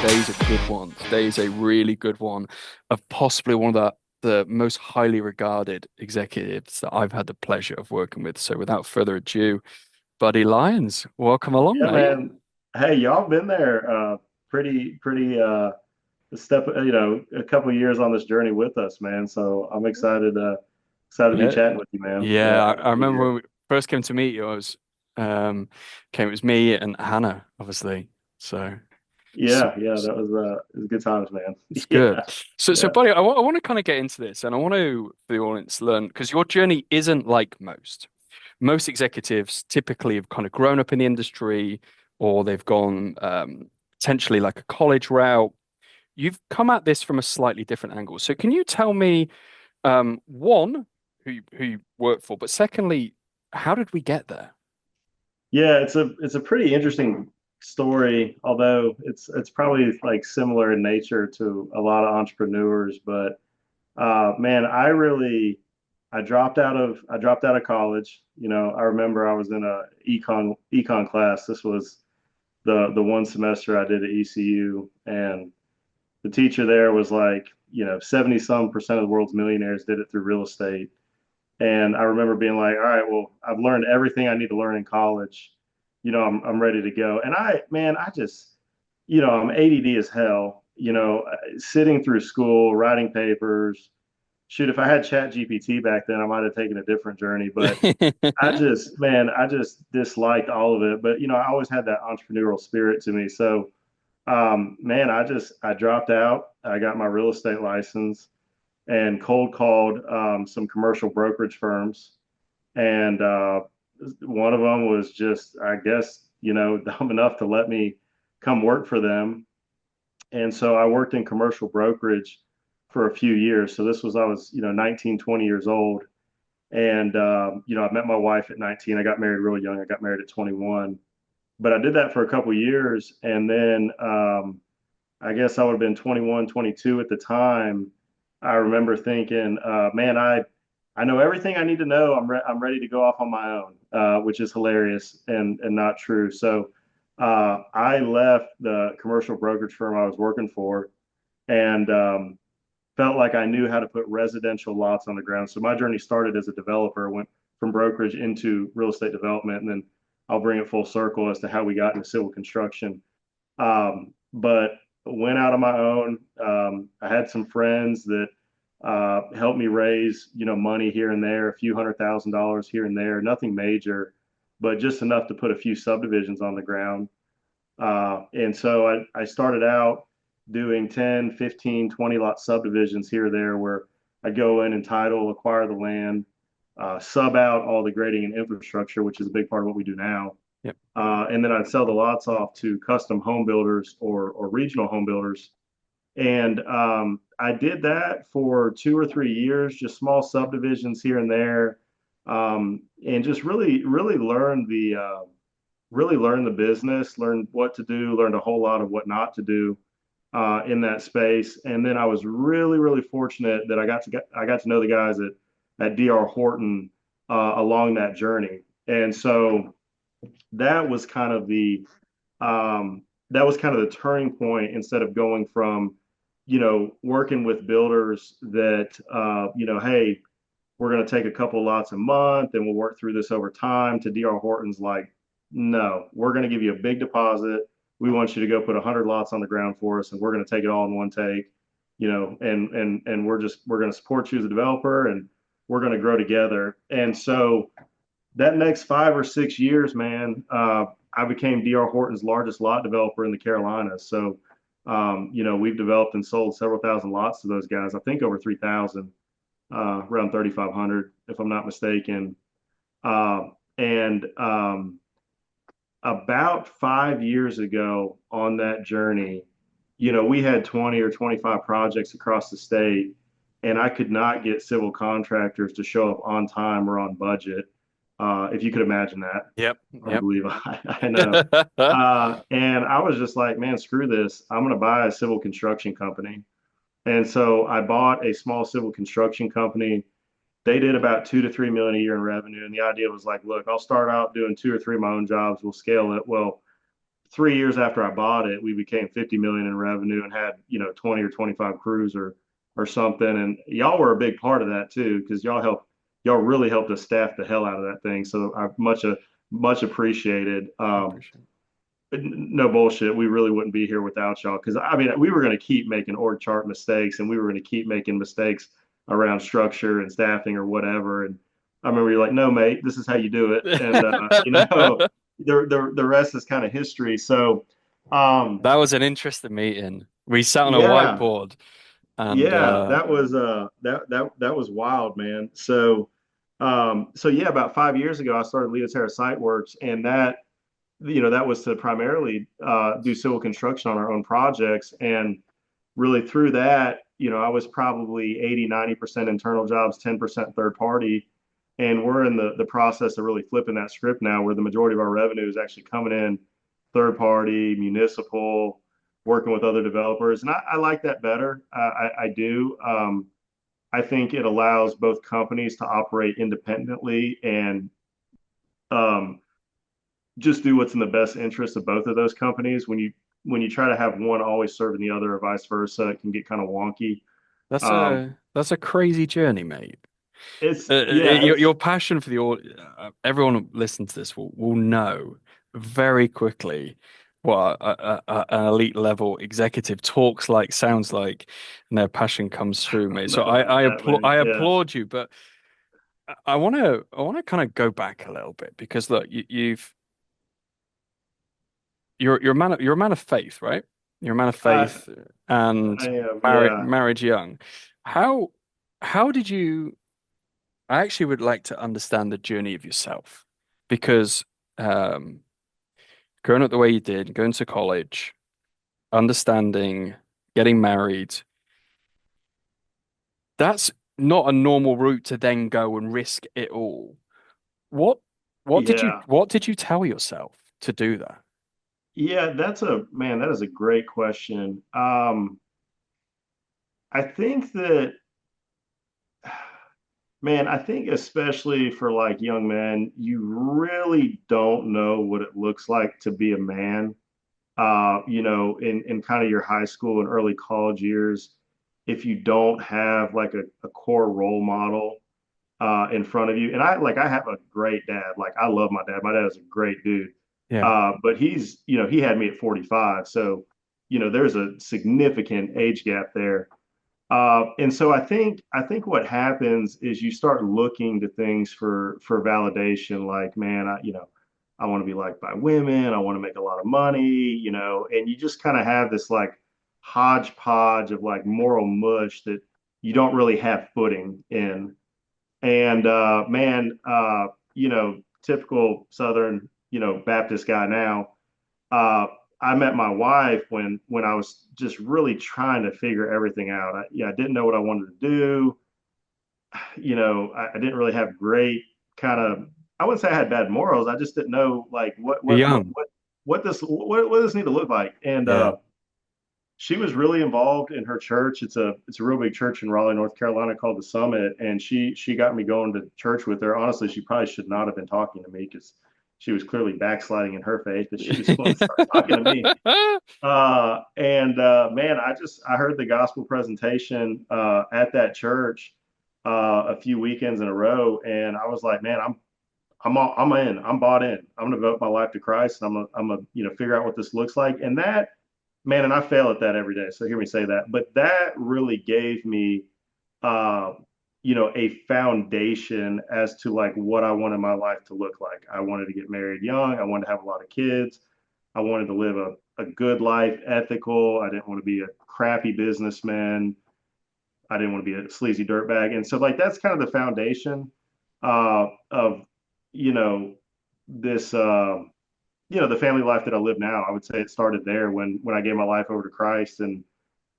today's a good one. Today's a really good one of possibly one of the most highly regarded executives that I've had the pleasure of working with. So without further ado, Buddy Lyons, welcome along, Yeah, mate. man. Hey, y'all been there pretty a couple of years on this journey with us, man. So I'm excited to be Yeah, chatting with you, man. yeah. Yeah, I happy to be remember here. when we first came to meet you, it was me and Hannah, obviously. So it's, Yeah, it was good times, man. it's good. Yeah, So, yeah. buddy, I want to kind of get into this, and I want to, for the audience, learn because your journey isn't like most. Most executives typically have kind of grown up in the industry, or they've gone potentially like a college route. You've come at this from a slightly different angle. So, can you tell me, one, who you work for, but secondly, how did we get there? Yeah, it's a pretty interesting story, although it's probably like similar in nature to a lot of entrepreneurs, but man, I dropped out of college. You know, I remember I was in a econ class. This was the one semester I did at ECU, and the teacher there was like, 70 some percent of the world's millionaires did it through real estate. And I remember being like, all right, well, I've learned everything I need to learn in college. I'm ready to go. And I just, I'm ADD as hell. Sitting through school, writing papers. Shoot, if I had Chat GPT back then, I might have taken a different journey. But I just disliked all of it. But I always had that entrepreneurial spirit to me. So, man, I dropped out. I got my real estate license and cold called some commercial brokerage firms. And one of them was just, I guess, dumb enough to let me come work for them. And so I worked in commercial brokerage for a few years. So I was, 19, 20 years old. And, I met my wife at 19. I got married real young. I got married at 21. But I did that for a couple of years. And then I guess I would have been 21, 22 at the time. I remember thinking, man, I know everything I need to know. I'm ready to go off on my own, which is hilarious and not true. So I left the commercial brokerage firm I was working for and felt like I knew how to put residential lots on the ground. So my journey started as a developer, went from brokerage into real estate development, and then I'll bring it full circle as to how we got into civil construction. But went out on my own. I had some friends that helped me raise, money here and there, a few $100,000 here and there, nothing major, but just enough to put a few subdivisions on the ground. And so I started out doing 10, 15, 20 lot subdivisions here or there where I go in and title, acquire the land, sub out all the grading and infrastructure, which is a big part of what we do now. Yep. And then I'd sell the lots off to custom home builders or regional home builders. And I did that for 2 or 3 years, just small subdivisions here and there, and just really learn the business, learn what to do, learned a whole lot of what not to do in that space. And then I was really fortunate that I got to know the guys at DR Horton along that journey. And so that was kind of the that was kind of the turning point. Instead of going from working with builders that hey, we're going to take a couple lots a month and we'll work through this over time, to DR Horton's like, no, we're going to give you a big deposit. We want you to go put 100 lots on the ground for us, and we're going to take it all in one take, and we're going to support you as a developer, and we're going to grow together. And so that next 5 or 6 years, man, I became DR Horton's largest lot developer in the Carolinas. So, we've developed and sold several thousand lots to those guys. I think over 3,000, around 3,500, if I'm not mistaken. And About 5 years ago on that journey, we had 20 or 25 projects across the state, and I could not get civil contractors to show up on time or on budget. If you could imagine that, Yep. hard to Yep. believe. I know. And I was just like, man, screw this. I'm going to buy a civil construction company. And so I bought a small civil construction company. They did about 2 to 3 million a year in revenue. And the idea was like, look, I'll start out doing two or three of my own jobs. We'll scale it. Well, 3 years after I bought it, we became 50 million in revenue and had, 20 or 25 crews or something. And y'all were a big part of that too, because y'all really helped us staff the hell out of that thing. So I much appreciated. I appreciate it. No bullshit. We really wouldn't be here without y'all. Because I mean, we were going to keep making org chart mistakes, and we were going to keep making mistakes around structure and staffing or whatever. And I remember you're like, "No, mate, this is how you do it." And the rest is kind of history. So, um, That was an interesting meeting. We sat on a yeah, whiteboard and yeah, that was wild, man. So yeah, about 5 years ago, I started LeoTerra Site Works, and that was to primarily do civil construction on our own projects. And really through that, I was probably 80, 90% internal jobs, 10% third party. And we're in the process of really flipping that script now, where the majority of our revenue is actually coming in third party, municipal, working with other developers. And I like that better. I do. I think it allows both companies to operate independently and um, just do what's in the best interest of both of those companies. When you try to have one always serving the other or vice versa, it can get kind of wonky. Um, that's a crazy journey, mate. yeah, Your passion for the everyone who listens to this will know very quickly what an elite level executive talks like, sounds like, and their passion comes through, mate. So nothing like that, man. I Yeah. applaud you, but I want to kind of go back a little bit because look, you're a man of faith, right? You're a man of I faith and I am, yeah. married young. How how did you? I actually would like to understand the journey of yourself because um, growing up the way you did, going to college, understanding, getting married, that's not a normal route to then go and risk it all. What Yeah. what did you tell yourself to do that? Yeah, that is a great question. I think that, man, I think especially for like young men, you really don't know what it looks like to be a man. In kind of your high school and early college years, if you don't have like a core role model in front of you. And I have a great dad. Like I love my dad. My dad is a great dude. Yeah. But he had me at 45. So, there's a significant age gap there. And so I think what happens is you start looking to things for validation, like, man, I want to be liked by women, I want to make a lot of money, and you just kind of have this like hodgepodge of like moral mush that you don't really have footing in. And man, typical Southern, Baptist guy now. Uh, I met my wife when I was just really trying to figure everything out. I didn't know what I wanted to do. I didn't really have great kind of. I wouldn't say I had bad morals. I just didn't know like You're young. what does this need to look like. And Yeah. she was really involved in her church. It's a real big church in Raleigh, North Carolina called the Summit, and she got me going to church with her. Honestly, she probably should not have been talking to me because she was clearly backsliding in her faith, but she was supposed to start talking to me. And man, I heard the gospel presentation at that church a few weekends in a row, and I was like, man, I'm in, I'm bought in. I'm gonna devote my life to Christ, and I'm gonna figure out what this looks like. And that, man, and I fail at that every day. So hear me say that, but that really gave me uh, a foundation as to like what I wanted my life to look like. I wanted to get married young. I wanted to have a lot of kids. I wanted to live a good life, ethical. I didn't want to be a crappy businessman. I didn't want to be a sleazy dirtbag. And so like that's kind of the foundation of you know this the family life that I live now. I would say it started there when I gave my life over to Christ. And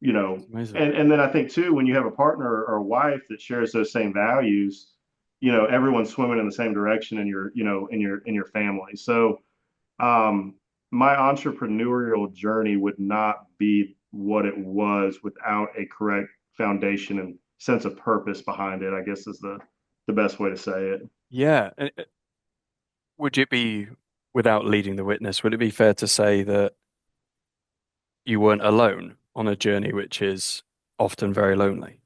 you know, It's amazing. and then I think too, when you have a partner or a wife that shares those same values, everyone's swimming in the same direction in your family. So um, my entrepreneurial journey would not be what it was without a correct foundation and sense of purpose behind it, I guess is the best way to say it. Yeah. Would it be without leading the witness, would it be fair to say that you weren't alone on a journey which is often very lonely?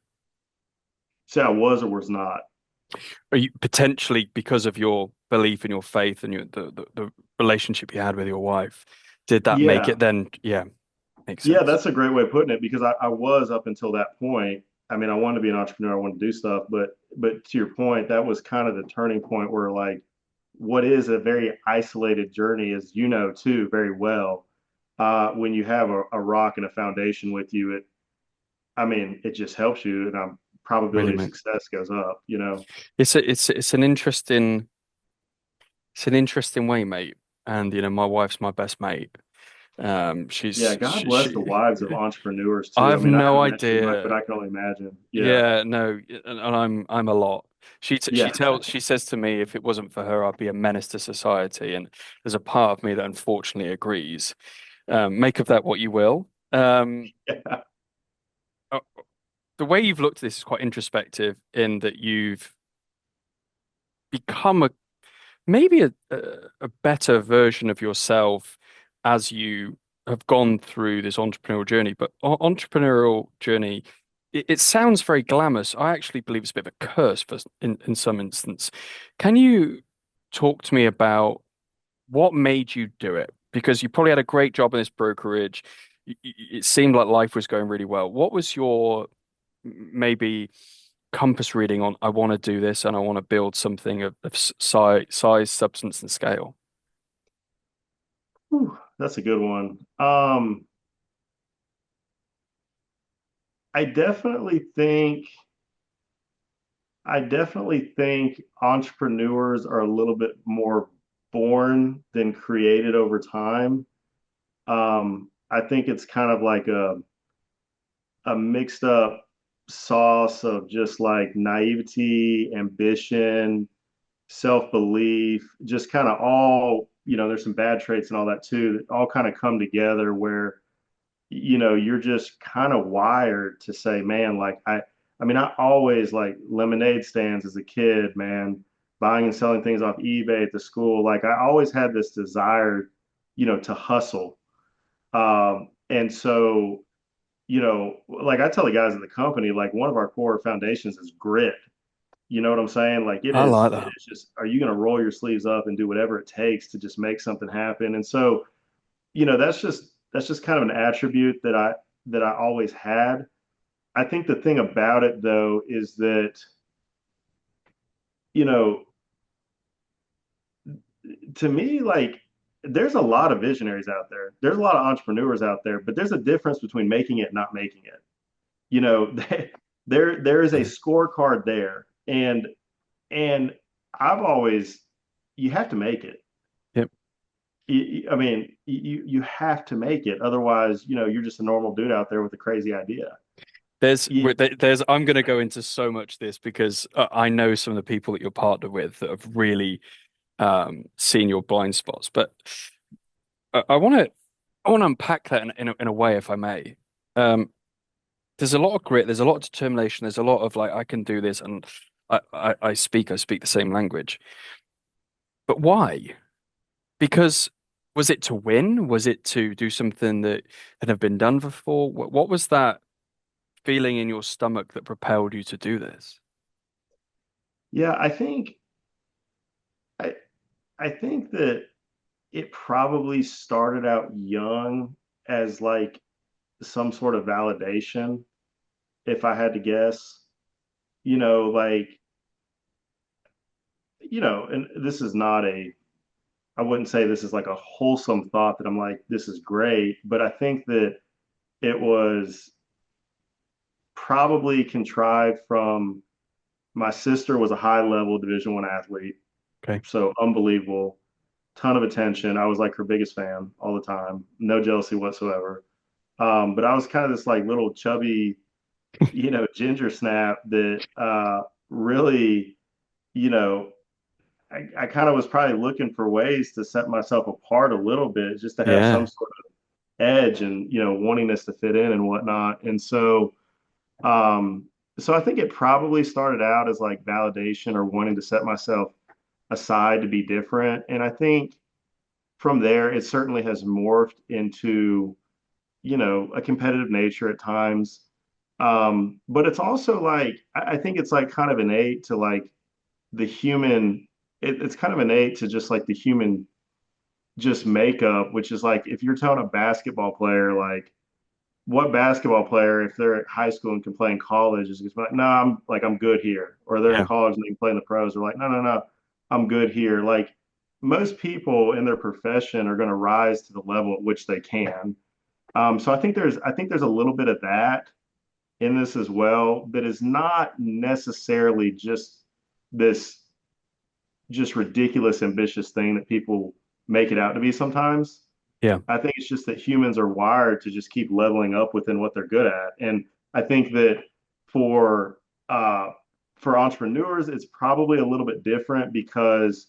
Say I was or was not. Are you potentially because of your belief in your faith and the relationship you had with your wife, did that make Yeah. it then? Yeah, makes Yeah, sense. that's a great way of putting it because I was up until that point. I mean, I wanted to be an entrepreneur, I wanted to do stuff, but to your point, that was kind of the turning point where like what is a very isolated journey, as you know too, very well. When you have a rock and a foundation with you, I mean, it just helps you, and Really, probability of mate. success goes up, you know. It's an interesting way, mate. And my wife's my best mate. Yeah, She's God bless the wives of entrepreneurs too. I I've mean, I no haven't met your wife, but idea. I can only imagine. Yeah, Yeah, no, and I'm a lot. yeah. She says to me, if it wasn't for her, I'd be a menace to society. And there's a part of me that unfortunately agrees. Make of that what you will. Uh, the way you've looked at this is quite introspective in that you've become maybe a better version of yourself as you have gone through this entrepreneurial journey. But entrepreneurial journey, it sounds very glamorous. I actually believe it's a bit of a curse in some instance. Can you talk to me about what made you do it? Because you probably had a great job in this brokerage. It seemed like life was going really well. What was your maybe compass reading on I want to do this and I want to build something of size, substance, and scale? Whew, that's a good one. I definitely think I definitely think entrepreneurs are a little bit more born than created over time. I think it's kind of like a mixed up sauce of just like naivety, ambition, self-belief, just kind of all, there's some bad traits and all that too, that all kind of come together where you're just kind of wired to say, man, like I mean, I always like lemonade stands as a kid, man, buying and selling things off eBay at the school. Like I always had this desire, to hustle. And so, like I tell the guys in the company, like one of our core foundations is grit. You know what I'm saying? Like I like it that. is just, are you going to roll your sleeves up and do whatever it takes to just make something happen? And so, that's just kind of an attribute that I always had. I think the thing about it though is that, you know, to me, like there's a lot of visionaries out there. There's a lot of entrepreneurs out there, but there's a difference between making it and not making it. You know, there is a scorecard there. And I've always you have to make it. Yep. I mean, you have to make it. Otherwise, you're just a normal dude out there with a crazy idea. You, I'm going to go into so much this because I know some of the people that you're partnered with that have really seen your blind spots. But I want to unpack that in a way, if I may. Um, there's a lot of grit, there's a lot of determination, there's a lot of like I can do this, and I speak the same language. But why? Because was it to win? Was it to do something that had never been done before? What was that feeling in your stomach that propelled you to do this? yeah, I I think that it probably started out young as like some sort of validation, if I had to guess. Like, and this is not I wouldn't say this is like a wholesome thought that I'm like, this is great, but I think that it was probably contrived from my sister was a high level Division 1 athlete, Okay. so unbelievable, ton of attention. I was like her biggest fan all the time, no jealousy whatsoever. But I was kind of this like little chubby, ginger snap that really, you know, I kind of was probably looking for ways to set myself apart a little bit, just to have some Yeah. sort of edge and wantingness to fit in and whatnot. And so I think it probably started out as like validation or wanting to set myself aside to be different. And I think from there, it certainly has morphed into, a competitive nature at times. But it's also like, I think it's like kind of innate to like the human, it's kind of innate to just like the human just makeup, which is like if you're telling a basketball player, like, what basketball player, if they're at high school and can play in college, is just like, no, I'm good here. Or they're in Yeah. college and they can play in the pros. They're like, no, no, no, I'm good here. Like most people in their profession are going to rise to the level at which they can. So I think there's a little bit of that in this as well, that is not necessarily just this just ridiculous ambitious thing that people make it out to be sometimes. Yeah. I think it's just that humans are wired to just keep leveling up within what they're good at. And I think that for uh, for entrepreneurs, it's probably a little bit different because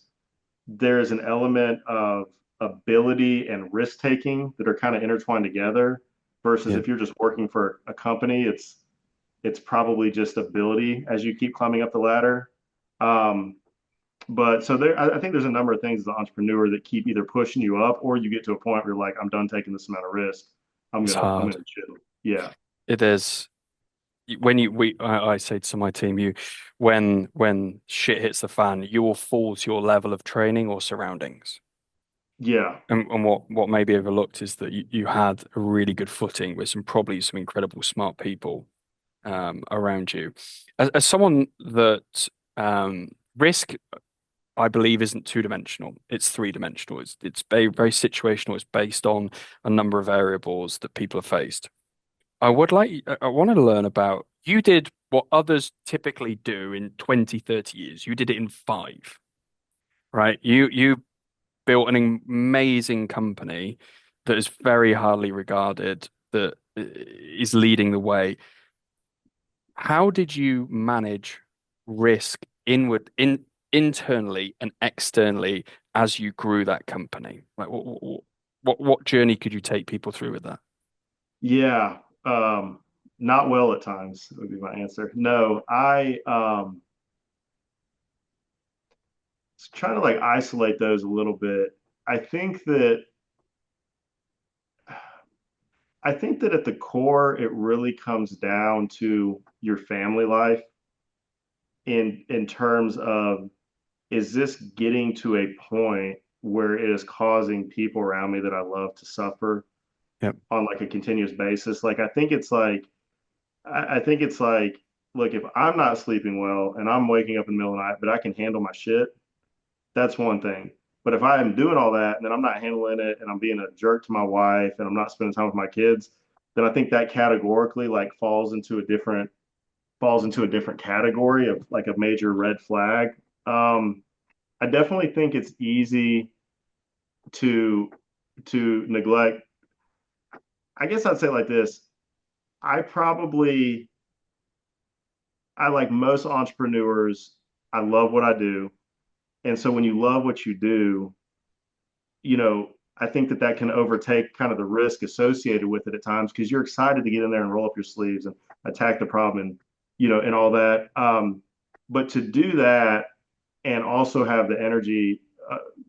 there's an element of ability and risk taking that are kind of intertwined together. Versus Yeah. if you're just working for a company, it's probably just ability as you keep climbing up the ladder. Um, but so there, I think there's a number of things as an entrepreneur that keep either pushing you up or you get to a point where you're like, I'm done taking this amount of risk. It's I'm hard. gonna chill. Yeah. It is. When I say to my team, when shit hits the fan, you will fall to your level of training or surroundings. Yeah. And what may be overlooked is that you had a really good footing with some incredible smart people around you. As someone that risk, I believe, isn't two-dimensional. It's three-dimensional. It's very situational. It's based on a number of variables that people have faced. I want to learn about, you did what others typically do in 20, 30 years. You did it in five, right? You built an amazing company that is very highly regarded, that is leading the way. How did you manage risk internally and externally as you grew that company? Like what journey could you take people through with that? Yeah. Not well at times would be my answer. No, I trying to like isolate those a little bit. I think that I think that at the core, it really comes down to your family life in terms of, is this getting to a point where it is causing people around me that I love to suffer Yep. on like a continuous basis? Like I think it's like, look, if I'm not sleeping well and I'm waking up in the middle of the night, but I can handle my shit, that's one thing. But if I am doing all that and then I'm not handling it and I'm being a jerk to my wife and I'm not spending time with my kids, then I think that categorically like falls into a different category of like a major red flag. Um, I definitely think it's easy to neglect. I guess I'd say like this. I probably I like most entrepreneurs, I love what I do. And so when you love what you do, I think that that can overtake kind of the risk associated with it at times because you're excited to get in there and roll up your sleeves and attack the problem and and all that. But to do that and also have the energy,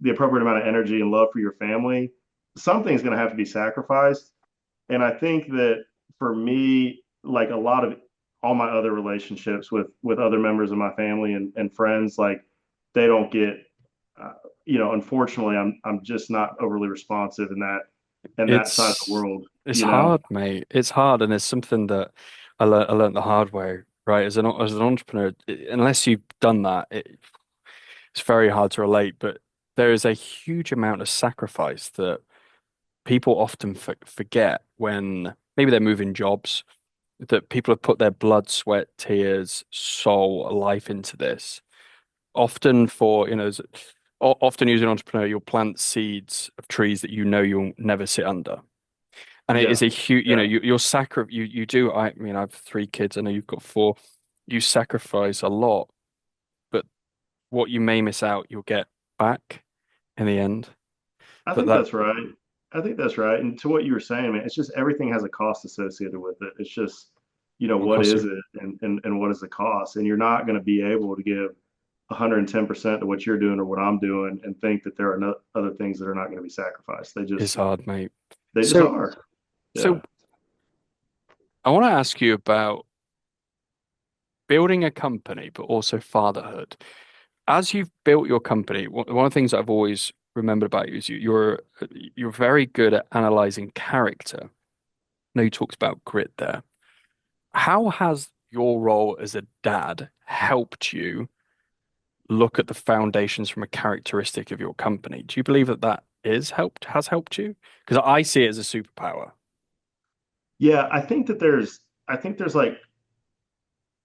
the appropriate amount of energy and love for your family, something's going to have to be sacrificed. And I think that for me, like a lot of all my other relationships with other members of my family and friends, like they don't get, uh, unfortunately, I'm just not overly responsive in that side of the It's world. it's You know, hard, mate. It's hard, and it's something that I learned the hard way, right? As an entrepreneur, unless you've done that, it's very hard to relate. But there is a huge amount of sacrifice that people often forget when maybe they're moving jobs, that people have put their blood, sweat, tears, soul, life into this. Often for, often as an entrepreneur, you'll plant seeds of trees that you know you'll never sit under. And it yeah, is a huge, yeah. you're you do, I mean, I have three kids, I know you've got four. You sacrifice a lot, but what you may miss out, you'll get back in the end. I But think that that's right. I think that's right. And to what you were saying, man, it's just everything has a cost associated with it. It's just, will what cost is you. it and what is the cost? And you're not going to be able to give 110% to what you're doing or what I'm doing and think that there are no other things that are not going to be sacrificed. It's hard, mate. They just So, are. so Yeah. I want to ask you about building a company, but also fatherhood. As you've built your company, one of the things I've always remembered about you is you're very good at analyzing character. I know you talked about grit there. How has your role as a dad helped you look at the foundations from a characteristic of your company? Do you believe that has helped you? Because I see it as a superpower. Yeah, I think there's like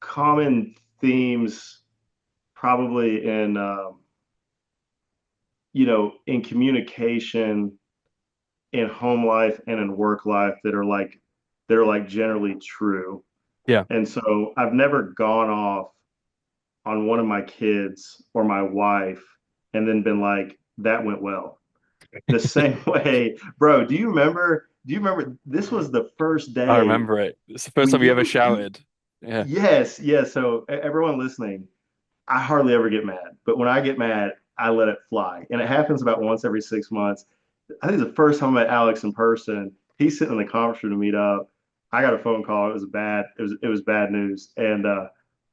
common themes probably in in communication, in home life and in work life that are like generally true. Yeah. And so I've never gone off on one of my kids or my wife and then been like, that went well. The same way, bro, do you remember this was the first I day remember it. It's the first when time you ever shouted. Yeah. yes, yes. So everyone listening, I hardly ever get mad, but when I get mad, I let it fly. And it happens about once every 6 months. I think the first time I met Alex in person, he's sitting in the conference room to meet up. I got a phone call. It was bad. It was bad news. And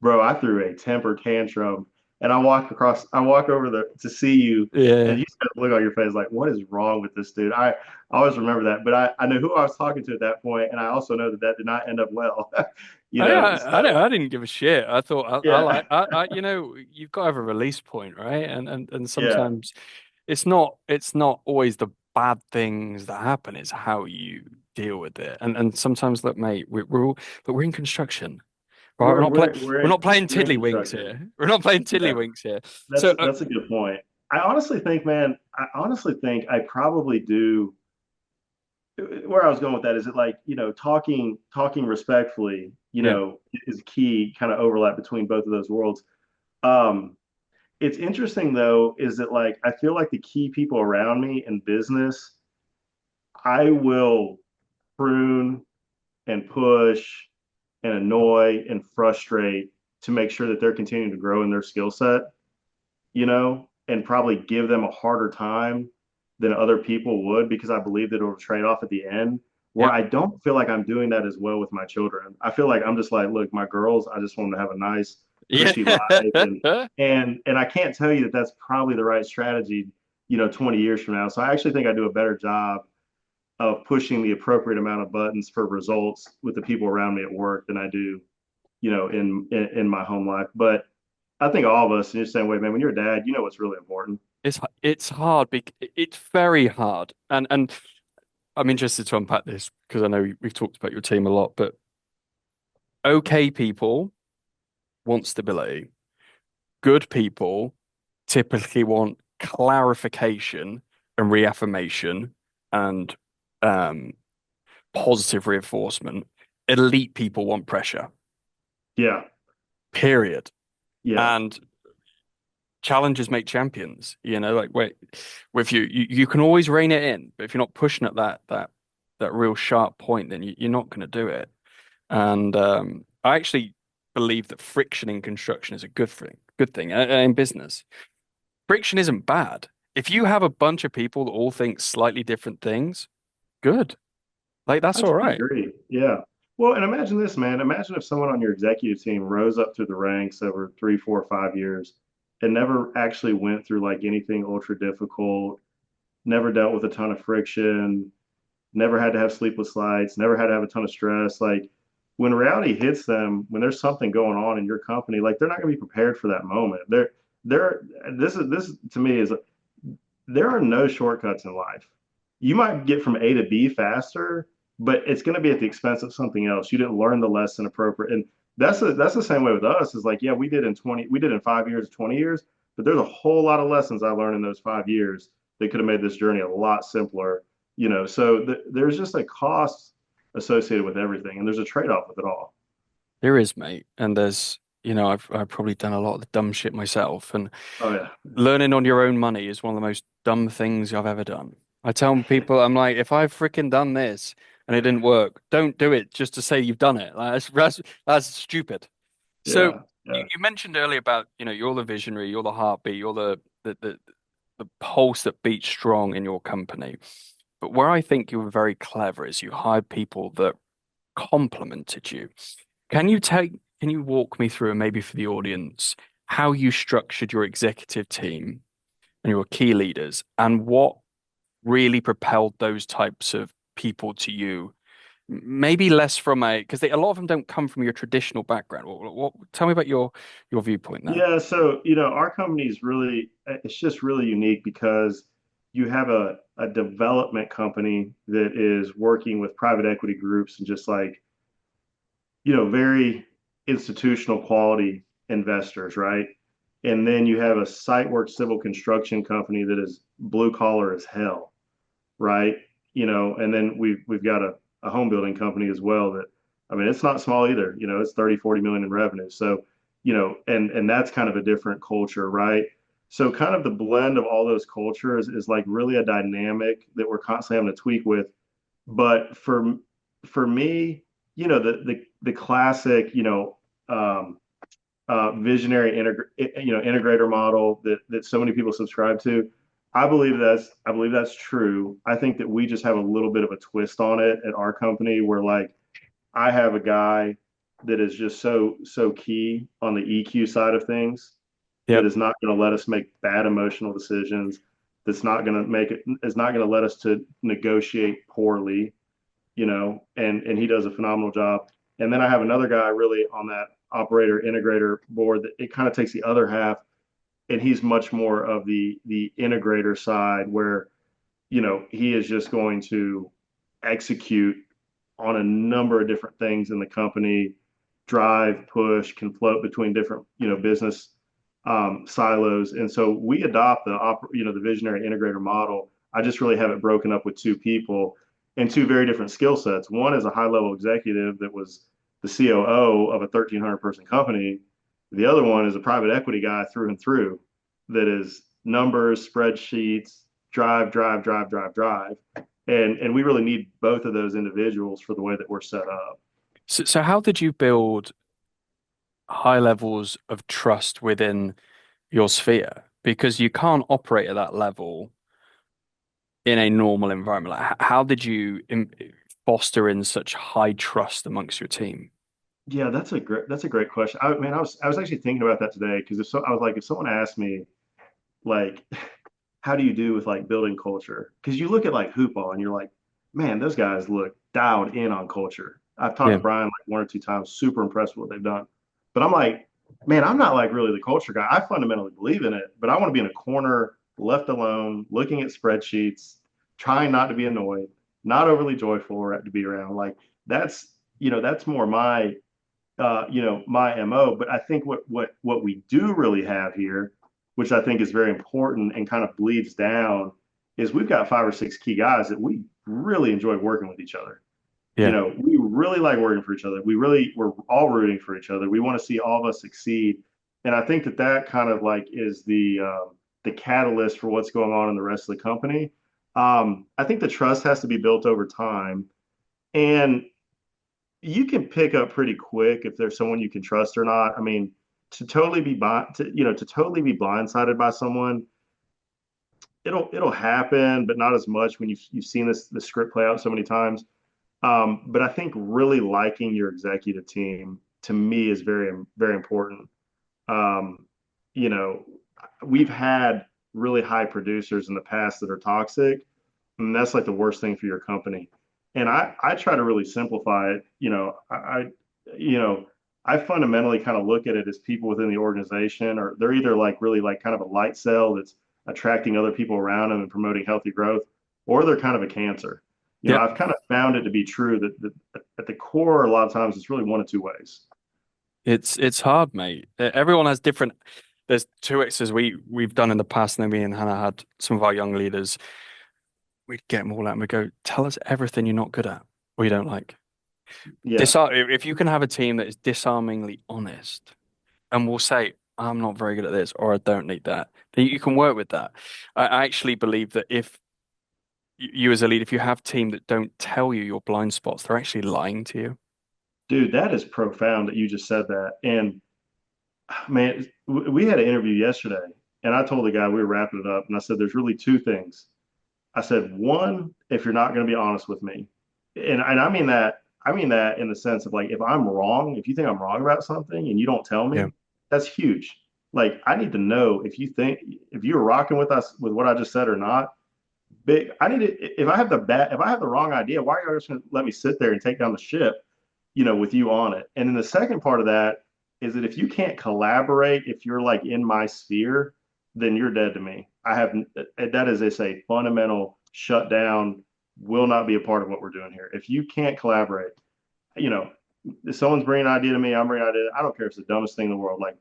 bro, I threw a temper tantrum. And I walk over to see you, and Yeah. you just got a look on your face like, what is wrong with this dude? I always remember that. But I knew who I was talking to at that point, and I also know that that did not end up well. You know, so I didn't give a shit. I thought yeah, you've got to have a release point, right? And yeah. sometimes it's not always the bad things that happen, it's how you deal with it. And sometimes, look, mate, we're all but we're in construction, right? We're not playing We're in tiddlywinks construction. here. We're not playing Yeah, tiddlywinks here. So that's a good point. I honestly think, man, I honestly think I probably do. Where I was going with that is it like, talking respectfully, yeah, is key kind of overlap between both of those worlds. Um, it's interesting though, is that like I feel like the key people around me in business, I will prune and push and annoy and frustrate to make sure that they're continuing to grow in their skill set, and probably give them a harder time than other people would because I believe that it'll trade off at the end. Where yeah, I don't feel like I'm doing that as well with my children. I feel like I'm just like, look, my girls, I just want them to have a nice, yeah. cushy life, and I can't tell you that that's probably the right strategy, 20 years from now. So I actually think I do a better job of pushing the appropriate amount of buttons for results with the people around me at work than I do, in my home life. But I think all of us in the same way, man, when you're a dad, you know what's really important. It's hard. It's very hard, and I'm interested to unpack this because I know we've talked about your team a lot, but okay people want stability. Good people typically want clarification and reaffirmation and um, positive reinforcement. Elite people want pressure, Yeah, period. yeah. And challenges make champions, like wait, with you can always rein it in, but if you're not pushing at that real sharp point, then you're not going to do it. And I actually believe that friction in construction is a good thing in business. Friction isn't bad. If you have a bunch of people that all think slightly different things, good. Like I that's all totally right. agree. Yeah. Well, and imagine this, man. Imagine if someone on your executive team rose up through the ranks over 3, 4, 5 years and never actually went through like anything ultra difficult, never dealt with a ton of friction, never had to have sleepless nights, never had to have a ton of stress. Like when reality hits them, when there's something going on in your company, like they're not going to be prepared for that moment. They're this to me is there are no shortcuts in life. You might get from A to B faster, but it's going to be at the expense of something else. You didn't learn the lesson appropriate. And that's the same way with us. Is like, yeah, we did in 5 years, 20 years, but there's a whole lot of lessons I learned in those 5 years that could have made this journey a lot simpler. So there's just a cost associated with everything, and there's a trade-off with it all. There is, mate. And there's, I've probably done a lot of the dumb shit myself. And Oh yeah, learning on your own money is one of the most dumb things I've ever done. I tell people, I'm like, if I've freaking done this and it didn't work, don't do it just to say you've done it. Like, that's stupid. So yeah. You mentioned earlier about, you're the visionary, you're the heartbeat, you're the pulse that beats strong in your company. But where I think you were very clever is you hired people that complemented you. Can you walk me through, and maybe for the audience, how you structured your executive team and your key leaders, and what really propelled those types of people to you? Maybe less from because a lot of them don't come from your traditional background. Tell me about your viewpoint there. Yeah, so our company is really it's just really unique because you have a development company that is working with private equity groups and just like, very institutional quality investors, right? And then you have a site work civil construction company that is blue collar as hell, right? And then we've got a home building company as well that, I mean, it's not small either. It's 30, 40 million in revenue. So, and that's kind of a different culture, right? So kind of the blend of all those cultures is like really a dynamic that we're constantly having to tweak with. But for me, the classic, visionary integrator model that so many people subscribe to. I believe that's true. I think that we just have a little bit of a twist on it at our company where like I have a guy that is just so key on the EQ side of things that Yep. is not going to let us make bad emotional decisions. That's not going to make it is not going to let us to negotiate poorly, and he does a phenomenal job. And then I have another guy really on that operator integrator board that it kind of takes the other half, and he's much more of the integrator side where he is just going to execute on a number of different things in the company, drive, push, can float between different business silos. And so we adopt the visionary integrator model. I just really have it broken up with two people and two very different skill sets. One is a high level executive that was the COO of a 1,300 person company. The other one is a private equity guy through and through that is numbers, spreadsheets, drive, drive, drive, drive, drive. And we really need both of those individuals for the way that we're set up. So how did you build high levels of trust within your sphere? Because you can't operate at that level in a normal environment. Like, how did you foster in such high trust amongst your team? Yeah, that's a great question. I was actually thinking about that today because I was like, if someone asked me like, how do you do with like building culture? Because you look at like hoopball and you're like, man, those guys look dialed in on culture. I've talked to Yeah. Brian like one or two times, super impressed with what they've done. But I'm like, man, I'm not like really the culture guy. I fundamentally believe in it, but I want to be in a corner, left alone, looking at spreadsheets, trying not to be annoyed, not overly joyful or to be around. Like that's more my MO. But I think what we do really have here, which I think is very important and kind of bleeds down, is we've got five or six key guys that we really enjoy working with each other. Yeah. We really like working for each other. We're all rooting for each other. We want to see all of us succeed. And I think that kind of like is the catalyst for what's going on in the rest of the company. I think the trust has to be built over time. And you can pick up pretty quick if there's someone you can trust or not. I mean, to totally be blindsided by someone, it'll happen, but not as much when you've seen the script play out so many times. But I think really liking your executive team to me is very very important. Um, you know, we've had really high producers in the past that are toxic, and that's like the worst thing for your company. And I try to really simplify it. You know, I fundamentally kind of look at it as people within the organization, or they're either like really like kind of a light cell that's attracting other people around them and promoting healthy growth, or they're kind of a cancer. Yep. I've kind of found it to be true that at the core, a lot of times it's really one of two ways. It's hard, mate. Everyone has different. There's two X's we've done in the past, and then me and Hannah had some of our young leaders. We'd get them all out and we go, tell us everything you're not good at or you don't like. Yeah, If you can have a team that is disarmingly honest and will say, I'm not very good at this or I don't need that, then you can work with that. I actually believe that if you as a leader, if you have team that don't tell you your blind spots, they're actually lying to you. dude, that is profound that you just said that. And man, we had an interview yesterday, and I told the guy we were wrapping it up, and I said, "There's really two things." I said, "One, if you're not going to be honest with me, and I mean that in the sense of like, if I'm wrong, if you think I'm wrong about something and you don't tell Yeah. me, that's huge. Like, I need to know if you're rocking with us with what I just said or not. Big, I need to, if I have the wrong idea, why are you just going to let me sit there and take down the ship, with you on it?" And then the second part of that is that if you can't collaborate, if you're like in my sphere, then you're dead to me. That is, it's a fundamental shutdown, will not be a part of what we're doing here. If you can't collaborate, you know, if someone's bringing an idea to me, I'm bringing an idea. I don't care if it's the dumbest thing in the world. Like,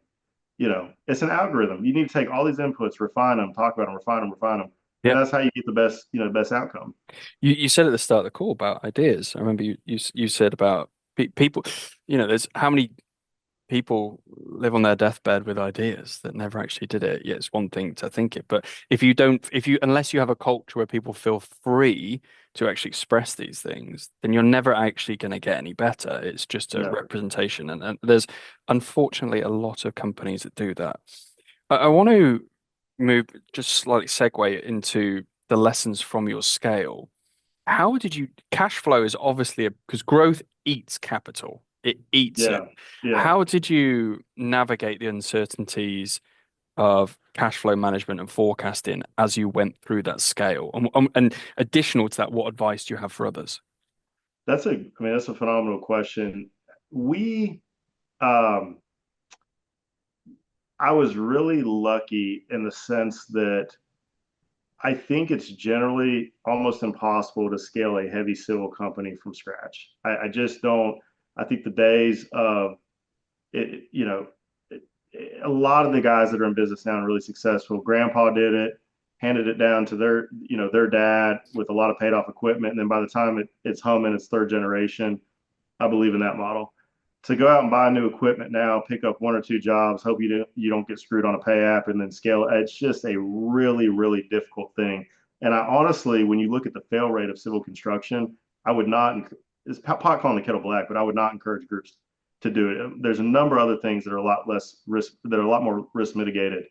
it's an algorithm. You need to take all these inputs, refine them, talk about them, refine them. And Yeah. that's how you get the best, the best outcome. You said at the start of the call about ideas. I remember you said about people, there's how many people live on their deathbed with ideas that never actually did it. Yeah, it's one thing to think it, but unless you have a culture where people feel free to actually express these things, then you're never actually going to get any better. It's just a Never. representation. And there's unfortunately a lot of companies that do that. I want to move just slightly segue into the lessons from your scale. How did you cash flow is obviously because growth eats capital. It eats it. Yeah. Yeah. How did you navigate the uncertainties of cash flow management and forecasting as you went through that scale? And additional to that, what advice do you have for others? That's a phenomenal question. We, um, I was really lucky in the sense that I think it's generally almost impossible to scale a heavy civil company from scratch. I just don't. I think the days of it, a lot of the guys that are in business now and really successful, grandpa did it, handed it down to their dad with a lot of paid off equipment. And then by the time it's humming, it's third generation. I believe in that model. To go out and buy new equipment now, pick up one or two jobs, hope you don't get screwed on a pay app, and then scale it. It's just a really really difficult thing. And I honestly, when you look at the fail rate of civil construction, I would not. It's pot calling the kettle black, but I would not encourage groups to do it. There's a number of other things that are a lot less risk, that are a lot more risk mitigated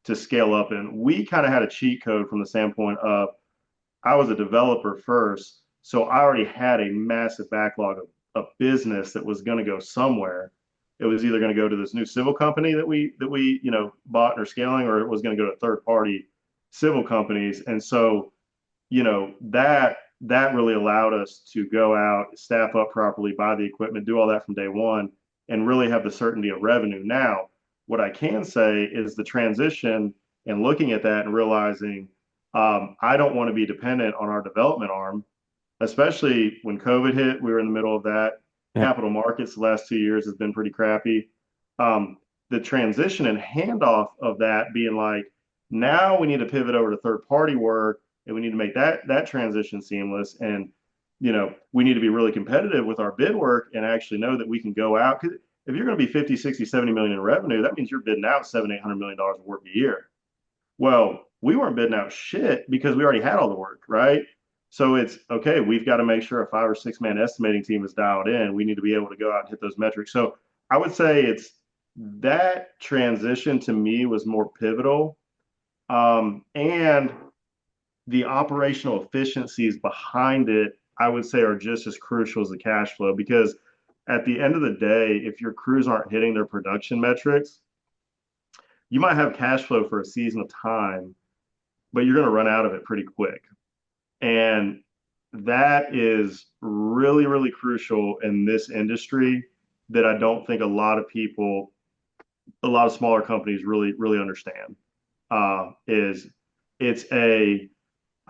to scale up. And we kind of had a cheat code from the standpoint of I was a developer first, so I already had a massive backlog of business that was going to go somewhere. It was either going to go to this new civil company that we bought and are scaling, or it was going to go to third party civil companies. And so that really allowed us to go out, staff up properly, buy the equipment, do all that from day one, and really have the certainty of revenue. Now, what I can say is the transition and looking at that and realizing I don't want to be dependent on our development arm, especially when COVID hit. We were in the middle of that. Yeah. Capital markets the last 2 years has been pretty crappy. The transition and handoff of that being like, now we need to pivot over to third party work and we need to make that transition seamless. And we need to be really competitive with our bid work and actually know that we can go out. Because if you're going to be 50, 60, 70 million in revenue, that means you're bidding out $700, $800 million of work a year. Well, we weren't bidding out shit because we already had all the work, right? So it's okay. We've got to make sure a 5 or 6 man estimating team is dialed in. We need to be able to go out and hit those metrics. So I would say it's that transition to me was more pivotal. And the operational efficiencies behind it, I would say, are just as crucial as the cash flow because at the end of the day, if your crews aren't hitting their production metrics, you might have cash flow for a season of time, but you're going to run out of it pretty quick. And that is really, really crucial in this industry that I don't think a lot of smaller companies really, really understand. Is it's a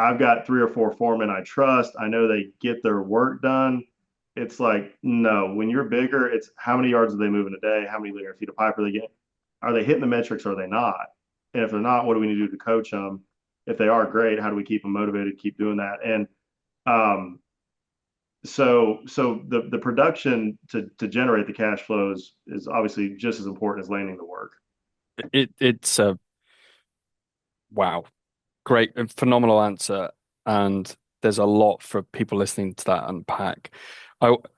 I've got 3 or 4 foremen I trust. I know they get their work done. It's like, no, when you're bigger, it's how many yards are they moving a day? How many linear feet of pipe are they getting? Are they hitting the metrics or are they not? And if they're not, what do we need to do to coach them? If they are, great, how do we keep them motivated to keep doing that? And um, so the production to generate the cash flows is obviously just as important as landing the work. It's a wow, great and phenomenal answer. And there's a lot for people listening to that unpack.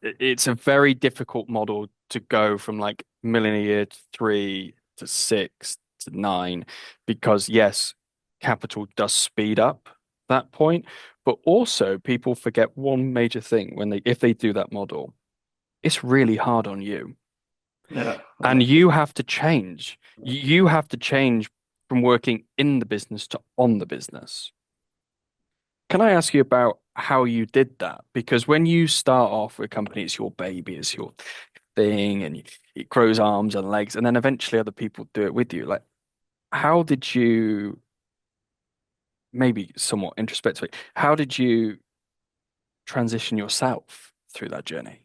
It's a very difficult model to go from like million a year to three to 6 to 9, because yes, capital does speed up that point, but also people forget one major thing when they if they do that model, it's really hard on you. Yeah. And you have to change. You have to change from working in the business to on the business. Can I ask you about how you did that? Because when you start off with a company, it's your baby, it's your thing, and it grows arms and legs, and then eventually other people do it with you. Like, how did you, maybe somewhat introspectively, how did you transition yourself through that journey?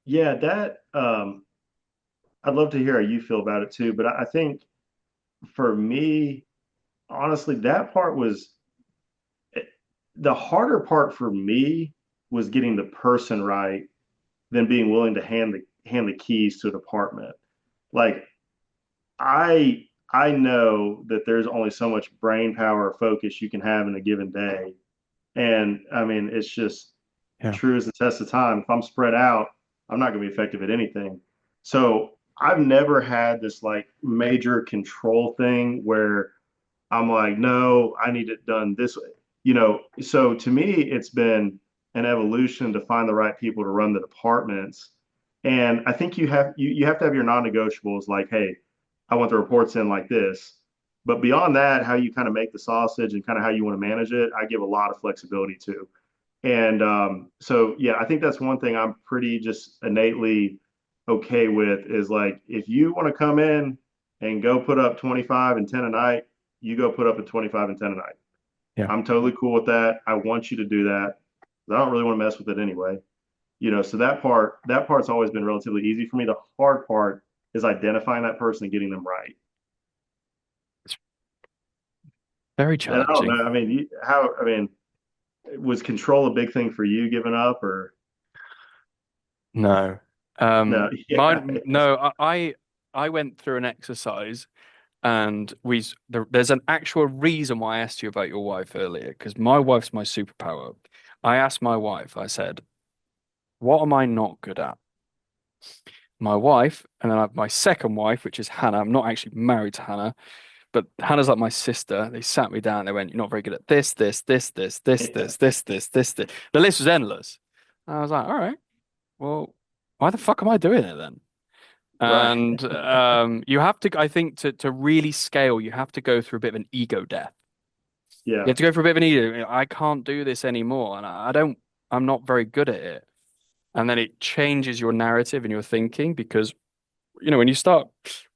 Yeah, that I'd love to hear how you feel about it too, but I think for me, honestly, that part was the harder part for me was getting the person right than being willing to hand the keys to a department. Like I know that there's only so much brain power or focus you can have in a given day. And I mean, it's just Yeah. true as the test of time. If I'm spread out, I'm not going to be effective at anything. So I've never had this like major control thing where I'm like, no, I need it done this way. So to me, it's been an evolution to find the right people to run the departments. And I think you have to have your non-negotiables like, hey, I want the reports in like this. But beyond that, how you kind of make the sausage and kind of how you want to manage it, I give a lot of flexibility to. And so, yeah, I think that's one thing I'm pretty just innately okay with is like, if you want to come in and go put up 25 and 10 a night, you go put up a 25 and 10 a night. Yeah. I'm totally cool with that. I want you to do that. I don't really want to mess with it anyway. So that part's always been relatively easy for me. The hard part is identifying that person and getting them right. It's very And I don't challenging. know. I mean, was control a big thing for you giving up or No. no? Yeah. Mine, no, I went through an exercise and there's an actual reason why I asked you about your wife earlier, because my wife's my superpower. I asked my wife, I said, what am I not good at? My wife, and then I have my second wife, which is Hannah. I'm not actually married to Hannah, but Hannah's like my sister. They sat me down. They went, "You're not very good at this, this, this, this, this, Yeah. this, this, this, this, this." The list was endless. And I was like, "All right, well, why the fuck am I doing it then?" Right. And you have to, I think, to really scale, you have to go through a bit of an ego death. You Yeah. have to go through a bit of an ego. I can't do this anymore, and I don't. I'm not very good at it. And then it changes your narrative and your thinking because when you start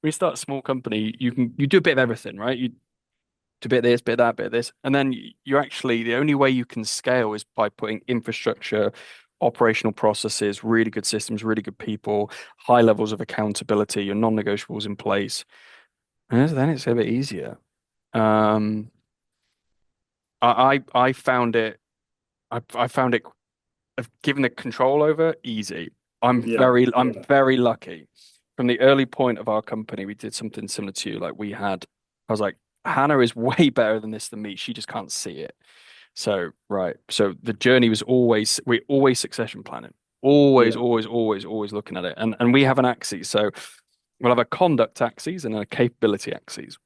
a small company, you do a bit of everything, right? You do a bit of this, bit of that, bit of this, and then you're actually the only way you can scale is by putting infrastructure, operational processes, really good systems, really good people, high levels of accountability, your non-negotiables in place, and then it's a bit easier. Um, I found it. I found it given the control over easy. Yeah. I'm very lucky. From the early point of our company, we did something similar to you. I was like, Hannah is way better than this than me. She just can't see it. So, right. So the journey was we always succession planning. Always, Yeah. always, always, always looking at it. And we have an axis. So we'll have a conduct axis and a capability axis.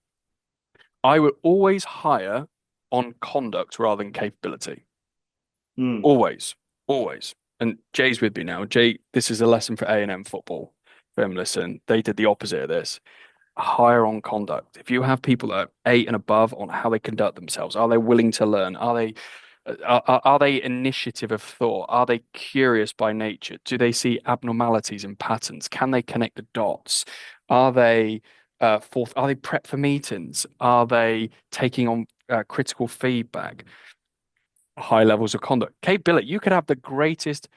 I would always hire on conduct rather than capability. Mm. Always, always. And Jay's with me now. Jay, this is a lesson for A&M football. For him, listen, they did the opposite of this. Hire on conduct. If you have people that are 8 and above on how they conduct themselves, are they willing to learn? Are they initiative of thought? Are they curious by nature? Do they see abnormalities and patterns? Can they connect the dots? Are they are they prepped for meetings? Are they taking on critical feedback? High levels of conduct. Capability. You could have the greatest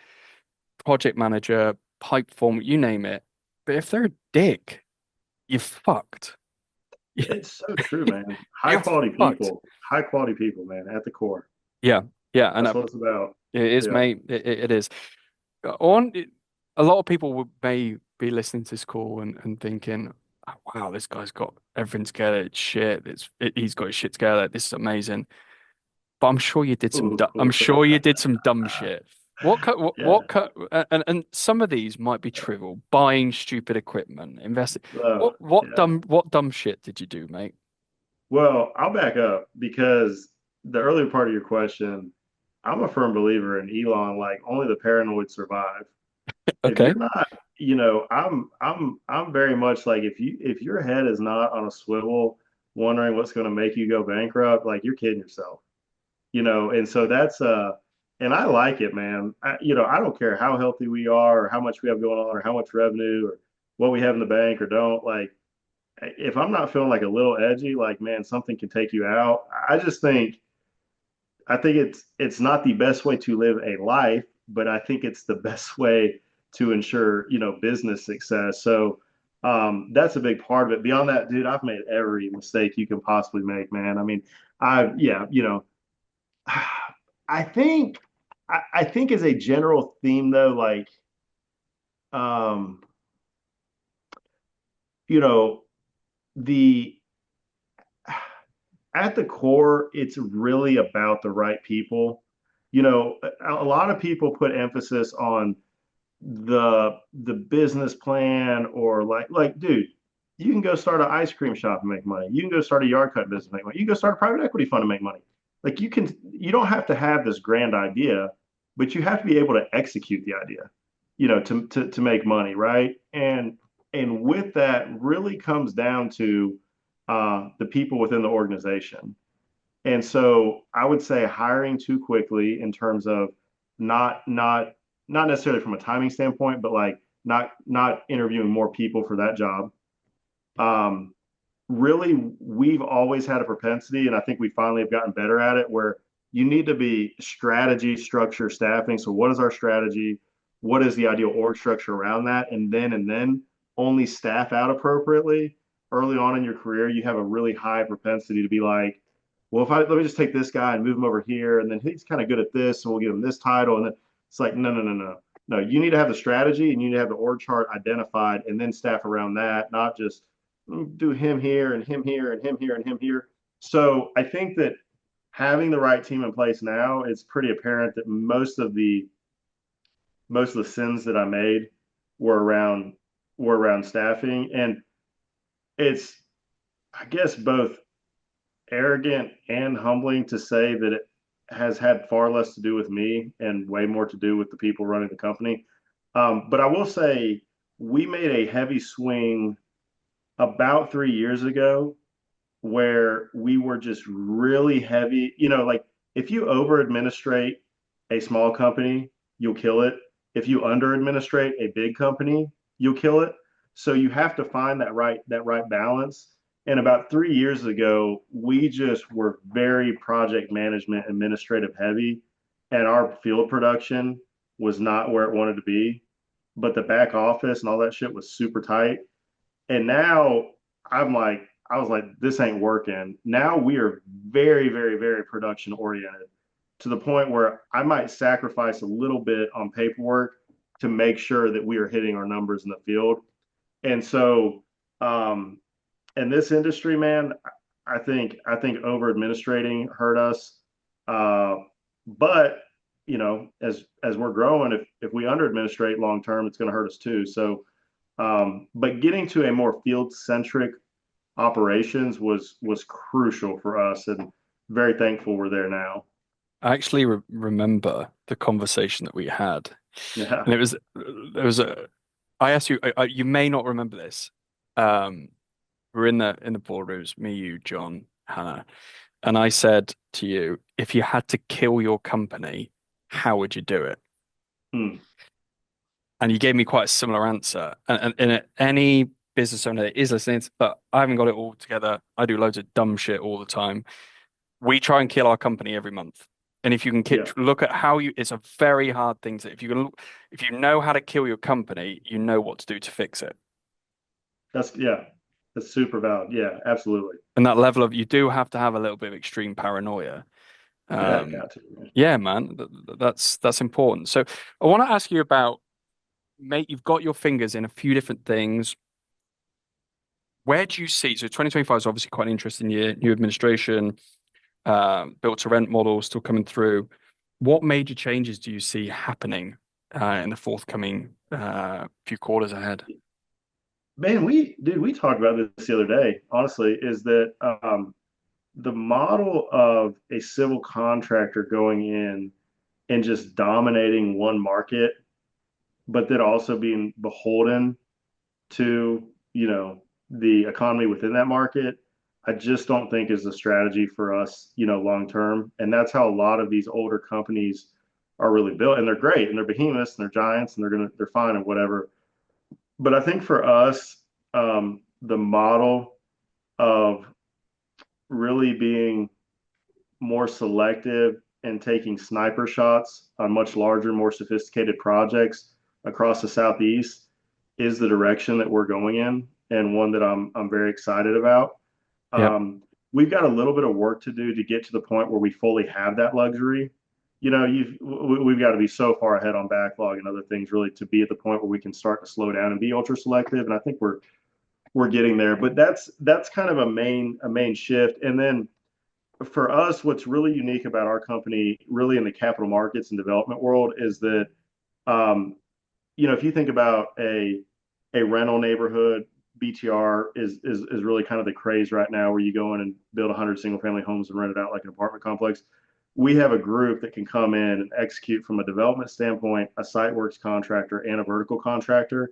project manager, pipe form, you name it. But if they're a dick, you're fucked. It's so true, man. You're fucked. High quality people, man, at the core. Yeah, yeah, and That's what it's about. it is, Yeah. mate. It is. On a lot of people may be listening to this call and thinking, "Oh, wow, this guy's got everything together. It's shit. He's got his shit together. This is amazing." But I'm sure you did some. I'm sure you did some dumb shit. what Yeah. and some of these might be trivial. Buying stupid equipment, investing. Oh, yeah. What dumb shit did you do, mate? Well, I'll back up because the earlier part of your question, I'm a firm believer in Elon, like only the paranoid survive. If you're Okay. not, I'm very much like if your head is not on a swivel wondering what's going to make you go bankrupt, like you're kidding yourself. And so that's and I like it, man. I don't care how healthy we are or how much we have going on or how much revenue or what we have in the bank or don't. Like if I'm not feeling like a little edgy, like man, something can take you out. I think it's not the best way to live a life, but I think it's the best way to ensure, business success. So that's a big part of it. Beyond that, dude, I've made every mistake you can possibly make, man. I mean, yeah, I think I think as a general theme though, like um, you know, the at the core, it's really about the right people. A lot of people put emphasis on the business plan or dude, you can go start an ice cream shop and make money. You can go start a yard cut business and make money. You can go start a private equity fund and make money. Like you don't have to have this grand idea, but you have to be able to execute the idea, to make money, right? And with that really comes down to the people within the organization. And so I would say hiring too quickly in terms of not not not necessarily from a timing standpoint, but like not interviewing more people for that job. Um, Really, we've always had a propensity, and I think we finally have gotten better at it, where you need to be strategy, structure, staffing. So what is our strategy? What is the ideal org structure around that? And then only staff out appropriately. Early on in your career, you have a really high propensity to be like, well, if I let me just take this guy and move him over here, and then he's kind of good at this, and we'll give him this title. And then it's like, no, no, no, no. No, you need to have the strategy and you need to have the org chart identified and then staff around that, not just do him here and him here and him here and him here. So I think that having the right team in place now, it's pretty apparent that most of the sins that I made were around were around staffing. And it's, I guess, both arrogant and humbling to say that it has had far less to do with me and way more to do with the people running the company. But I will say we made a heavy swing about 3 years ago where we were just really heavy. Like if you over administrate a small company, you'll kill it. If you under administrate a big company, you'll kill it. So you have to find that right balance. And about 3 years ago, we just were very project management administrative heavy, and our field production was not where it wanted to be. But the back office and all that shit was super tight. And now I was like, this ain't working. Now we are very, very, very production oriented to the point where I might sacrifice a little bit on paperwork to make sure that we are hitting our numbers in the field. And so, um, in this industry, man, I think over administrating hurt us. Uh, but as we're growing, if we under administrate long term, it's going to hurt us too. So but getting to a more field centric operations was crucial for us, and very thankful we're there now. I actually remember the conversation that we had, Yeah. and there was a. I asked you. You may not remember this. Um, we're in the boardrooms, me, you, John, Hannah, and I said to you, if you had to kill your company, how would you do it? Hmm. And you gave me quite a similar answer. And any business owner that is listening, but I haven't got it all together. I do loads of dumb shit all the time. We try and kill our company every month. And if you can Yeah. look at how you, it's a very hard thing to, if you can, if you know how to kill your company, you know what to do to fix it. Yeah. That's super valid. Yeah, absolutely. And that level of, you do have to have a little bit of extreme paranoia. Yeah, Um, got to. yeah, man, that's important. So I want to ask you about, mate, you've got your fingers in a few different things. Where do you see, so 2025 is obviously quite an interesting year, new administration, built to rent model still coming through. What major changes do you see happening in the forthcoming few quarters ahead? Man, we talked about this the other day, honestly, is that the model of a civil contractor going in and just dominating one market, but then also being beholden to, the economy within that market, I just don't think is a strategy for us, long term. And that's how a lot of these older companies are really built. And they're great and they're behemoths and they're giants and they're fine and whatever. But I think for us, the model of really being more selective and taking sniper shots on much larger, more sophisticated projects across the Southeast is the direction that we're going in, and one that I'm very excited about. Yep. We've got a little bit of work to do to get to the point where we fully have that luxury. We've got to be so far ahead on backlog and other things really to be at the point where we can start to slow down and be ultra selective. And I think we're getting there. But that's kind of a main shift. And then for us, what's really unique about our company, really in the capital markets and development world, is that um, if you think about a rental neighborhood, BTR is really kind of the craze right now, where you go in and build 100 single family homes and rent it out like an apartment complex. We have a group that can come in and execute from a development standpoint, a site works contractor and a vertical contractor,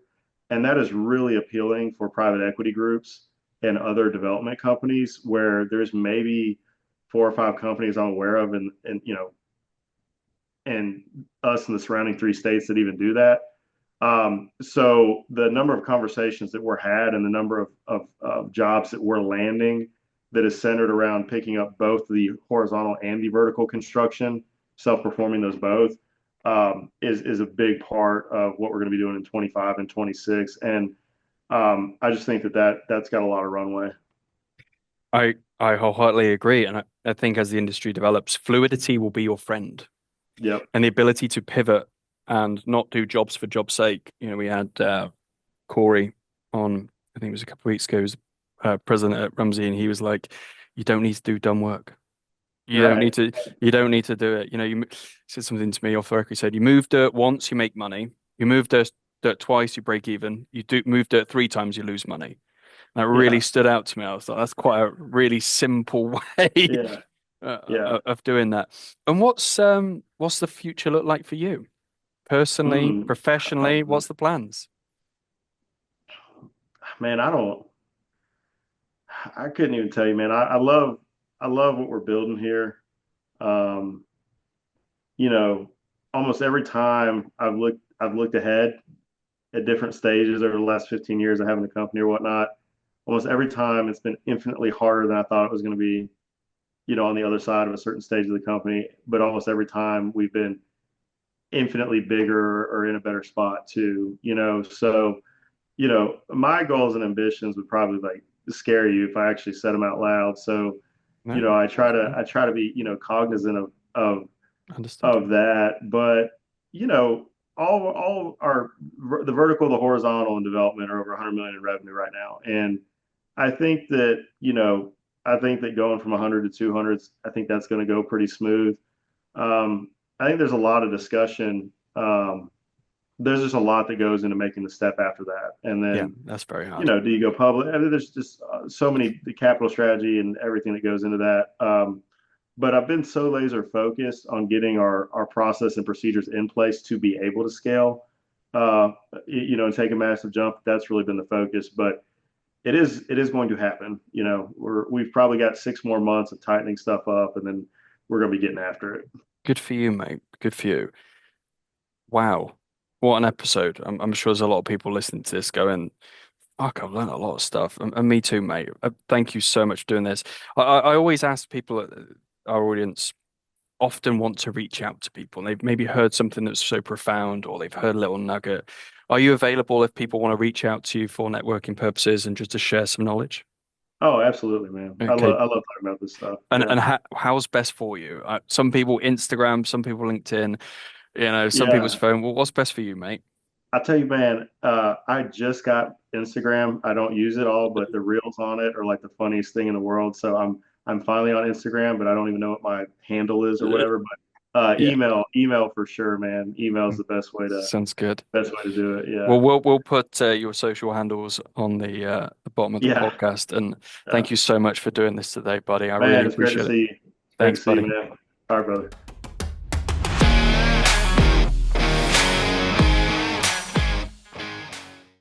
and that is really appealing for private equity groups and other development companies where there's maybe four or five companies I'm aware of, and us in the surrounding three states that even do that. So the number of conversations that we're had and the number of jobs that we're landing that is centered around picking up both the horizontal and the vertical construction, self-performing those both, is a big part of what we're going to be doing in 25 and 26. And I just think that's got a lot of runway. I wholeheartedly agree. And I think as the industry develops, fluidity will be your friend Yep. and the ability to pivot and not do jobs for job's sake. We had Corey on, I think it was a couple of weeks ago, he was president at Rumsey, and he was like, you don't need to do dumb work. You don't need Right. to, you don't need to do it. Said something to me off the record. He said, you move dirt once, you make money. You move dirt twice, you break even. You do move dirt three times, you lose money. That really Yeah. stood out to me. I was like, that's quite a really simple way Yeah. Yeah. of doing that. And what's the future look like for you? Personally, Mm. professionally, what's the plans? Man, I couldn't even tell you, man. I love what we're building here. Um, you know, Almost every time I've looked ahead at different stages over the last 15 years of having the company or whatnot. Almost every time it's been infinitely harder than I thought it was going to be, on the other side of a certain stage of the company. But almost every time we've been infinitely bigger or in a better spot too. So, my goals and ambitions would probably like scare you if I actually said them out loud. So, No, I try to be, cognizant understood. of that. But you know, all our the vertical, the horizontal, and development are over 100 million in revenue right now, and I think that going from 100 to 200, I think that's going to go pretty smooth. I think there's a lot of discussion. There's just a lot that goes into making the step after that, and Yeah, then that's very hard. do you go public? I mean, there's just so many the capital strategy and everything that goes into that. But I've been so laser focused on getting our process and procedures in place to be able to scale, and take a massive jump. That's really been the focus. But it is going to happen. We've probably got 6 more months of tightening stuff up, and then we're going to be getting after it. Good for you, mate. Good for you. Wow. What an episode. I'm sure there's a lot of people listening to this going, fuck, I've learned a lot of stuff. And me too, mate. Thank you so much for doing this. I always ask people, our audience, often want to reach out to people and they've maybe heard something that's so profound or they've heard a little nugget. Are you available if people want to reach out to you for networking purposes and just to share some knowledge? Oh, absolutely, man. I Okay. love I love talking about this stuff. And Yeah. and how's best for you? Some people Instagram, some people LinkedIn, some people's Yeah. phone. Well, what's best for you, mate? I tell you, man, I just got Instagram. I don't use it all, but the reels on it are like the funniest thing in the world. So I'm finally on Instagram, but I don't even know what my handle is or Uh, whatever. Yeah, email for sure, man. Email is the sounds good. best way to do it. Yeah. Well, we'll put your social handles on the bottom of the Yeah. podcast. And Yeah. thank you so much for doing this today, buddy. I really Man, it's great to appreciate it. see you. Great to Thanks, see you, buddy. man. All right, brother.